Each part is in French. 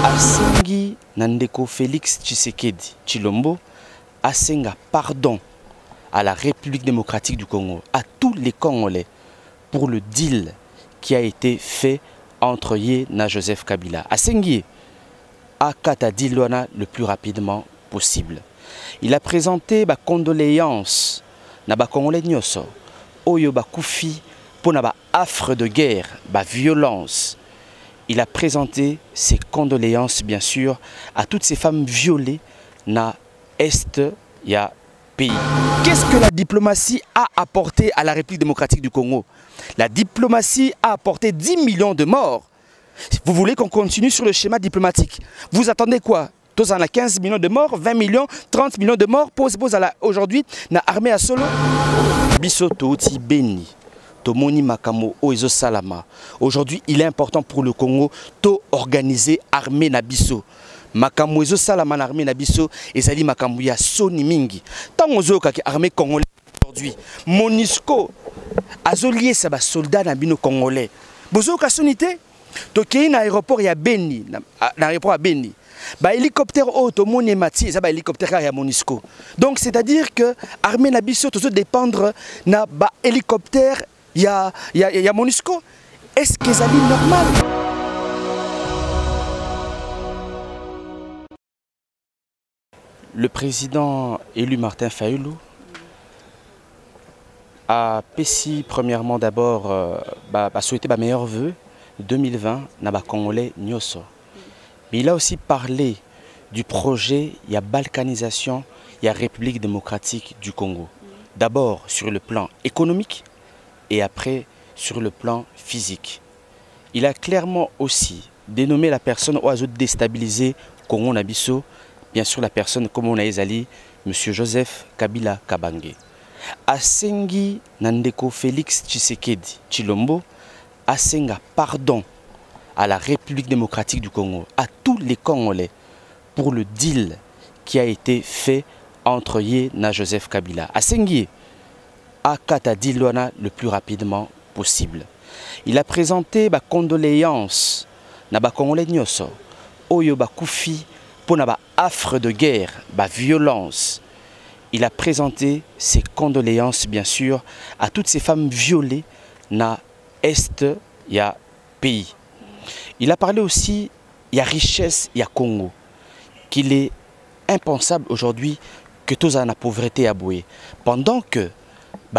Asengi Nandeko Félix Tshisekedi Tshilombo asenga pardon à la République démocratique du Congo, à tous les Congolais, pour le deal qui a été fait entre Ye na Joseph Kabila. Asengi akata dilwana le plus rapidement possible. Il a présenté ba condoléances na ba Congolais nyoso oyo ba kufi pona ba affre de guerre, ba violence. Il a présenté ses condoléances bien sûr à toutes ces femmes violées na est ya pays. Qu'est-ce que la diplomatie a apporté à la République démocratique du Congo? La diplomatie a apporté 10 millions de morts. Vous voulez qu'on continue sur le schéma diplomatique? Vous attendez quoi? Tous en a 15 millions de morts, 20 millions, 30 millions de morts. Pose aujourd'hui, na armée à solo. Bisoto ti Beni. Tomoni Makamo Oezo Salama. Aujourd'hui, il est important pour le Congo de organiser armée Nabiso. Makamo Oezo Salama armée Nabiso et Zali Makamo ya Soni Mingi. Tant ozo kaki armée congolaise aujourd'hui, MONUSCO azolié sa ba soldat nabino congolais. Bozo ka sonité toki na aéroport ya Beni, na aéroport à Beni. Ba hélicoptère auto moni mati, ça ba hélicoptère ya MONUSCO. Donc c'est-à-dire que armée Nabiso tozo dépendre na ba hélicoptère il y a MONUSCO. Est-ce que ça est normal? Le président élu Martin Fayulu a péci premièrement d'abord souhaité meilleurs vœux 2020 na ba Congolais nyoso. Mais il a aussi parlé du projet y a balkanisation, y a République démocratique du Congo. D'abord sur le plan économique et après sur le plan physique. Il a clairement aussi dénommé la personne au hasard déstabilisé Congo Nabiso, bien sûr la personne comme on a ezali, M. Joseph Kabila Kabange. Asengi Nandeko Félix Tshisekedi Tshilombo asenga pardon à la République démocratique du Congo, à tous les Congolais, pour le deal qui a été fait entre Ye na Joseph Kabila. Asengi akata dilwana le plus rapidement possible. Il a présenté ba condoléances na ba Congolais nyoso oyo ba kufi pona ba affre de guerre, ba violence. Il a présenté ses condoléances bien sûr à toutes ces femmes violées na est ya pays. Il a parlé aussi il y a richesse il y a Congo qu'il est impensable aujourd'hui que tous en la pauvreté à bouer pendant que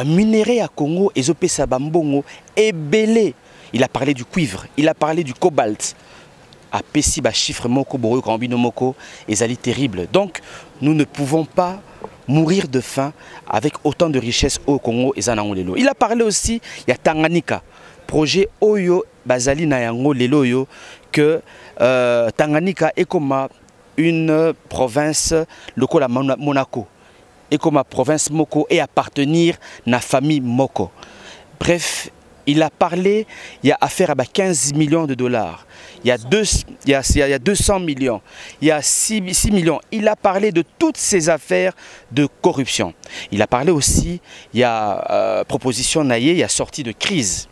minerai à Congo et zopesa bambongo est belé. Il a parlé du cuivre, il a parlé du cobalt. A pesi ba chiffre moko boro kambino moko ezali terrible. Donc nous ne pouvons pas mourir de faim avec autant de richesses au Congo et zanango lelo. Il a parlé aussi il y a Tanganyika, projet oyo bazali na yango lelo yo que Tanganyika est comme une province lokola Monaco. Et comme ma province Moko et appartenir à la famille Moko. Bref, il a parlé, il y a affaire à 15 millions de dollars, il y a 200 millions, il y a 6 millions. Il a parlé de toutes ces affaires de corruption. Il a parlé aussi, il y a proposition naïe, il y a sortie de crise,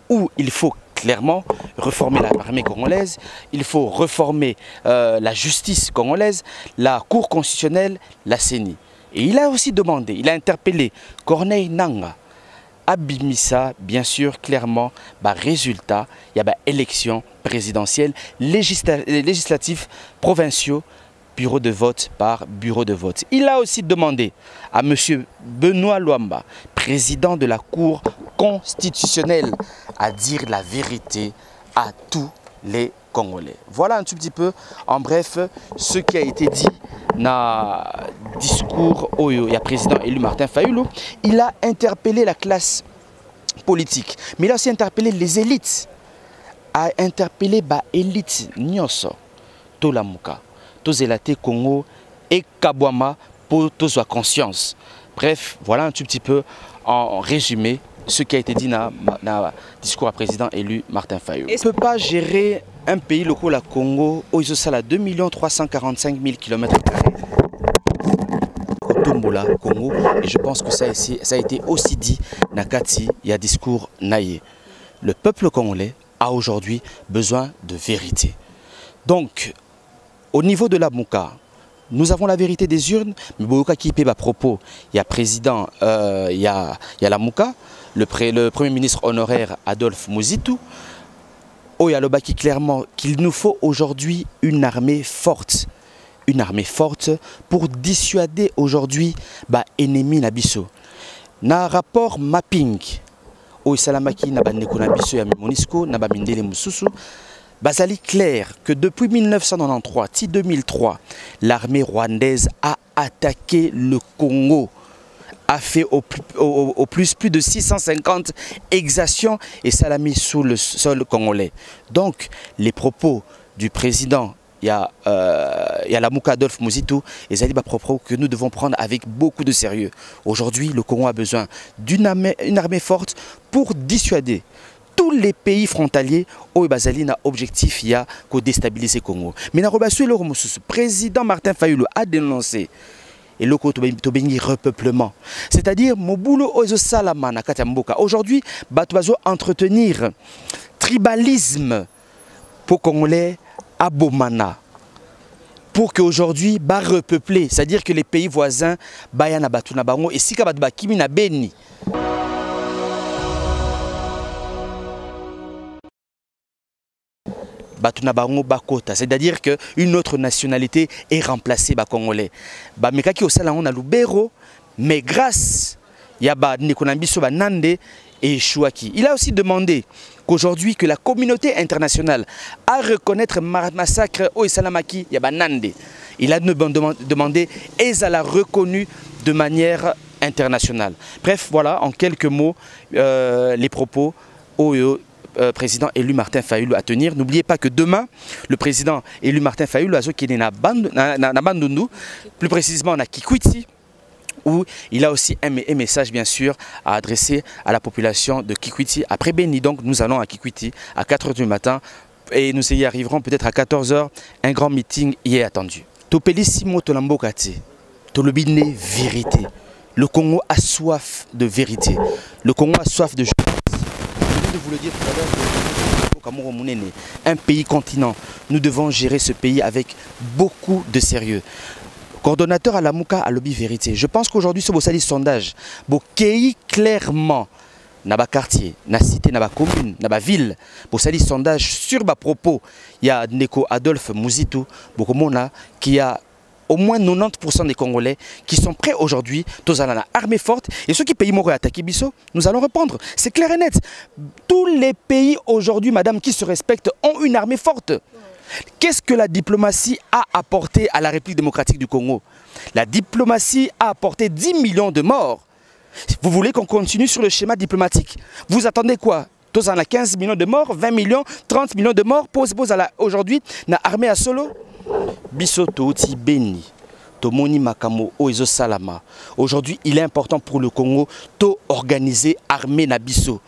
où il faut clairement réformer l'armée congolaise, il faut réformer la justice congolaise, la Cour constitutionnelle, la CENI. Et il a aussi demandé, il a interpellé Corneille Nangaa, Abimissa, bien sûr, clairement, résultat, il y a élection présidentielle, législatif, provinciaux, bureau de vote par bureau de vote. Il a aussi demandé à M. Benoît Luamba, président de la Cour constitutionnelle, à dire la vérité à tous les Congolais. Voilà un tout petit peu, en bref, ce qui a été dit dans le discours où il y a président élu Martin Fayulu. Il a interpellé la classe politique, mais il a aussi interpellé les élites. A interpellé l'élite Nyonso, Tolamuka, Tozelate Congo et Kabwama pour tous la conscience. Bref, voilà un tout petit peu en résumé ce qui a été dit dans le discours à président élu Martin Fayulu. On ne peut pas gérer un pays local à Congo où ils ont 2 345 000 km². Tombola, Congo, et je pense que ça a été aussi dit Nakati, il y a discours naïe. Le peuple congolais a aujourd'hui besoin de vérité. Donc, Au niveau de la Mouka, nous avons la vérité des urnes, mais Boyoka qui paie à propos, il y a président, il y a la Mouka, le Premier ministre honoraire Adolphe Muzitu, il y a le baki clairement qu'il nous faut aujourd'hui une armée forte pour dissuader aujourd'hui ennemi Nabiso. Na rapport mapping, Salamaki na bandeko na biso ya Monisco na ba mindele mususu. Bazali clair que depuis 1993, 2003, l'armée rwandaise a attaqué le Congo, a fait au plus de 650 exactions et ça l'a mis sous le sol congolais. Donc les propos du président, il y a la Mouka Adolphe Muzitu et Zaliba propos que nous devons prendre avec beaucoup de sérieux. Aujourd'hui, le Congo a besoin d'une armée forte pour dissuader tous les pays frontaliers où Bazali n'a objectif il y a qu'au déstabiliser le Congo. Mais le président Martin Fayulu a dénoncé et le repeuplement. C'est-à-dire Mobulo Ozo Salama na Katamboka. Aujourd'hui, Batuazo entretenir tribalisme pour Congolais à Bomana. Pour qu'aujourd'hui, ba repeupler, c'est-à-dire que les pays voisins, Bayana Batuna Bango et Sika Batba Kimi na Beni. Batuna Bango Bakota, c'est-à-dire qu'une autre nationalité est remplacée par Congolais. Mekaki au salon on a Lubero, mais grâce à Nekonambiso Nande et Chouaki. Il a aussi demandé qu'aujourd'hui que la communauté internationale a reconnaître massacre au Salamaki Nande. Il a demandé et ça l'a reconnu de manière internationale. Bref, voilà en quelques mots les propos au président élu Martin Fayulu à tenir. N'oubliez pas que demain, le président élu Martin Fayulu a qui est na Bandundu, plus précisément à Kikwiti, où il a aussi un message bien sûr à adresser à la population de Kikwiti. Après Beni, donc nous allons à Kikwiti à 4 h du matin et nous y arriverons peut-être à 14 h. Un grand meeting y est attendu. Topelissimo Tolambokati, Tolobine vérité. Le Congo a soif de vérité. Le Congo a soif de justice. Je viens de vous le dire tout à l'heure, un pays continent. Nous devons gérer ce pays avec beaucoup de sérieux. Coordonnateur à la Mouka à lobby vérité. Je pense qu'aujourd'hui, ce beau sondage, Bokei clairement, dans le quartier, dans la cité, dans la commune, dans la ville, pour ce sondage sur ma propos, il y a Neko Adolphe Muzitu, qui a au moins 90% des Congolais qui sont prêts aujourd'hui, tous à la armée forte. Et ceux qui payent Moro attaquer Bisso, nous allons répondre. C'est clair et net. Tous les pays aujourd'hui, madame, qui se respectent, ont une armée forte. Qu'est-ce que la diplomatie a apporté à la République démocratique du Congo? La diplomatie a apporté 10 millions de morts. Vous voulez qu'on continue sur le schéma diplomatique? Vous attendez quoi? Tous en a 15 millions de morts, 20 millions, 30 millions de morts. Pose aujourd'hui, na armée à solo. Biso Tooti Beni, Tomoni Makamo Oezo Salama. Aujourd'hui, il est important pour le Congo de organiser armée na biso.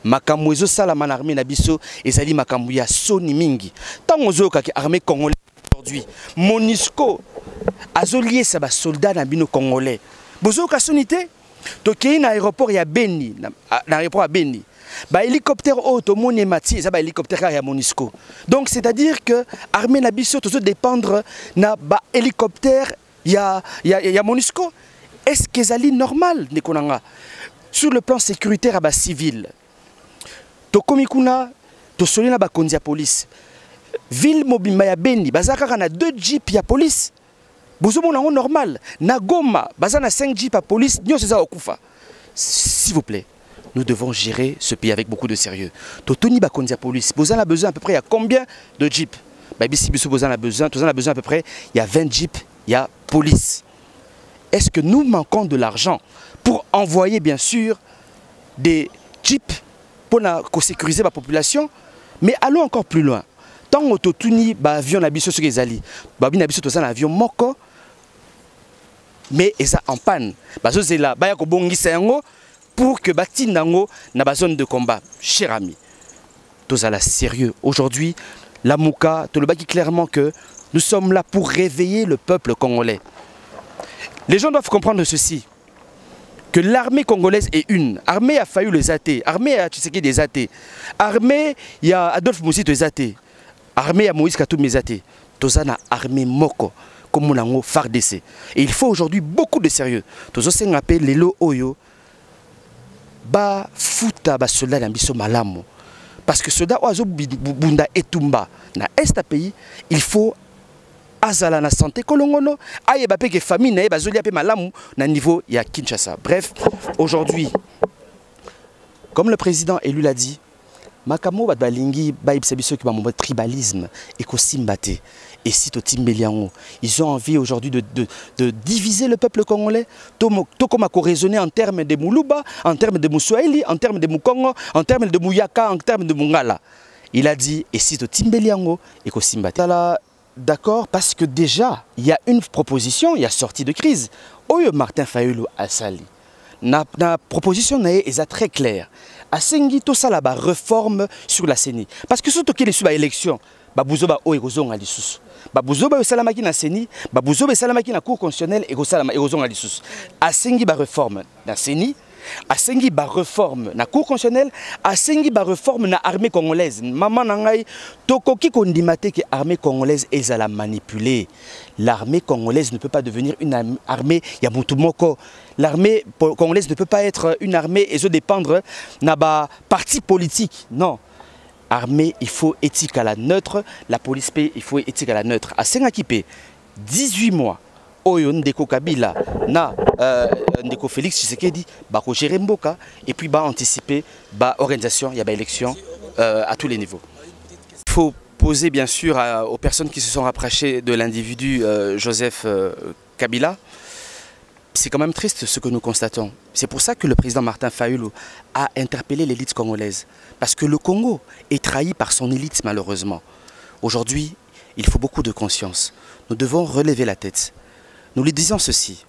Makamo Oezo Salama na armée na biso et Zali Makamo ya Soni Mingi. Tant ozo kaki armée congolaise aujourd'hui, Monisco azolié sa ba soldat na bino congolais. Bozo ka sonité, tokei na aéroport ya Beni, na aéroport à Beni. Ba hélicoptère auto moni mati ça ba hélicoptère ya Monisco. Donc c'est-à-dire que armée na biso toujours dépendre na ba hélicoptère ya Monisco. Est-ce que zali normal nekonanga sur le plan sécuritaire à ba civil? To komikuna to solina ba konzi ya police. Ville mobimba ya Beni bazaka na 2 jeeps ya police. Bozo mona normal na Goma bazana 5 jeeps à police nyoso za okufa. S'il vous plaît. Nous devons gérer ce pays avec beaucoup de sérieux. Totoni Bakondia Police, vous en avez besoin à peu près, il y a combien de jeeps? Vous en avez besoin à peu près, il y a 20 jeeps, il y a police. Est-ce que nous manquons de l'argent pour envoyer bien sûr des jeeps pour sécuriser la population? Mais allons encore plus loin. Tant que Totoni avion nabiso sur les alliés, nabiso un avion moko, mais ça en panne. C'est là, pour que Batindango n'a pas zone de combat. Cher ami, tous à la sérieux. Aujourd'hui, la Mouka, te le baki clairement que nous sommes là pour réveiller le peuple congolais. Les gens doivent comprendre ceci, que l'armée congolaise est une. Armée a failli les athées, armée a Tshisekedi des athées, armée il y a Adolphe Muzitu des athées, armée a Moïse Katumbi des athées. tozana armée moko comme on FARDC. Et il faut aujourd'hui beaucoup de sérieux. Tozo se ngape lelo oyo ba futa ba soldat na biso malamu. Parce que soldat ozo bunda etumba na est pays, il faut azala na santé kolongono aye ba peke famille na bazoli ape malamu na niveau ya Kinshasa. Bref, aujourd'hui comme le président élu l'a dit, Makamo balingi ba ibsebiso ki ba mo tribalisme et ko simbate. Et si ils ont envie aujourd'hui de diviser le peuple congolais, tout comme à raisonner en termes de Moulouba, en termes de Moussoaili, en termes de Moukongo, en termes de Mouyaka, en termes de Mungala. Il a dit, et si Timbeliango et Kosimbate. D'accord, parce que déjà, il y a une proposition, il y a sortie de crise. Oyo Martin Fayulu a sali. La proposition est très claire. Asengi to sala ba réforme sur la CENI. Parce que surtout qu'il est sur l'élection, babuzo ba o ekozonga lisusu. Babuzo ba salamaki na CENI, babuzo ba salamaki na cour constitutionnelle ekozalama ekozonga lisusu. Asengi ba réforme na CENI, asengi ba réforme na cour constitutionnelle, asengi ba réforme na armée congolaise. Maman nangai tokoki kondimate que armée congolaise ezala manipulée. L'armée congolaise ne peut pas devenir une armée yamutumoko. L'armée congolaise ne peut pas être une armée et se dépendre d'un parti politique. Non. Armée, il faut éthique à la neutre. La police, il faut éthique à la neutre. À Sengakipe, 18 mois. Oyo Ndeko Kabila, na Ndeko Félix Tshisekedi, ba ko gérer Mboka et puis ba anticiper ba organisation, il y a ba élection à tous les niveaux. Il faut poser bien sûr aux personnes qui se sont rapprochées de l'individu Joseph Kabila. C'est quand même triste ce que nous constatons. C'est pour ça que le président Martin Fayulu a interpellé l'élite congolaise. Parce que le Congo est trahi par son élite malheureusement. Aujourd'hui, il faut beaucoup de conscience. Nous devons relever la tête. Nous lui disons ceci,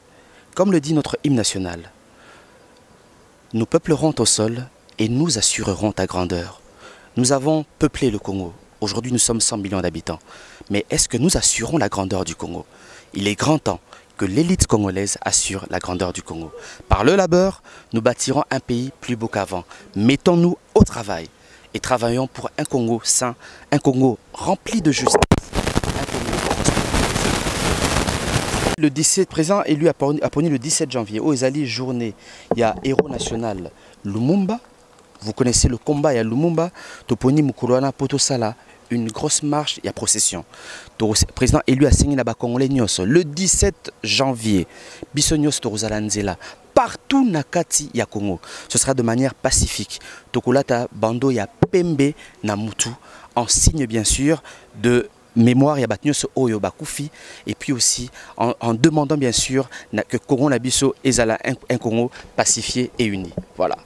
comme le dit notre hymne national. Nous peuplerons au sol et nous assurerons ta grandeur. Nous avons peuplé le Congo. Aujourd'hui, nous sommes 100 millions d'habitants. Mais est-ce que nous assurons la grandeur du Congo? Il est grand temps que l'élite congolaise assure la grandeur du Congo. Par le labeur, nous bâtirons un pays plus beau qu'avant. Mettons-nous au travail et travaillons pour un Congo sain, un Congo rempli de justice. Le 17 présent élu a poni le 17 janvier au Ezali journée. Il y a héros national Lumumba. Vous connaissez le combat, il y a Lumumba. Toponi Mukulwana Potosala. Une grosse marche, il y a procession. Le président élu a signé la Congolais Nyos le 17 janvier. Bissonyos Torozalanzela. Partout Nakati ya Congo. Ce sera de manière pacifique. Tokolata Bando ya Pembe Namutu. En signe bien sûr de mémoire ya Batnyos Oyo Bakufi. Et puis aussi en demandant bien sûr que Congo Nabiso Ezala un Congo pacifié et uni. Voilà.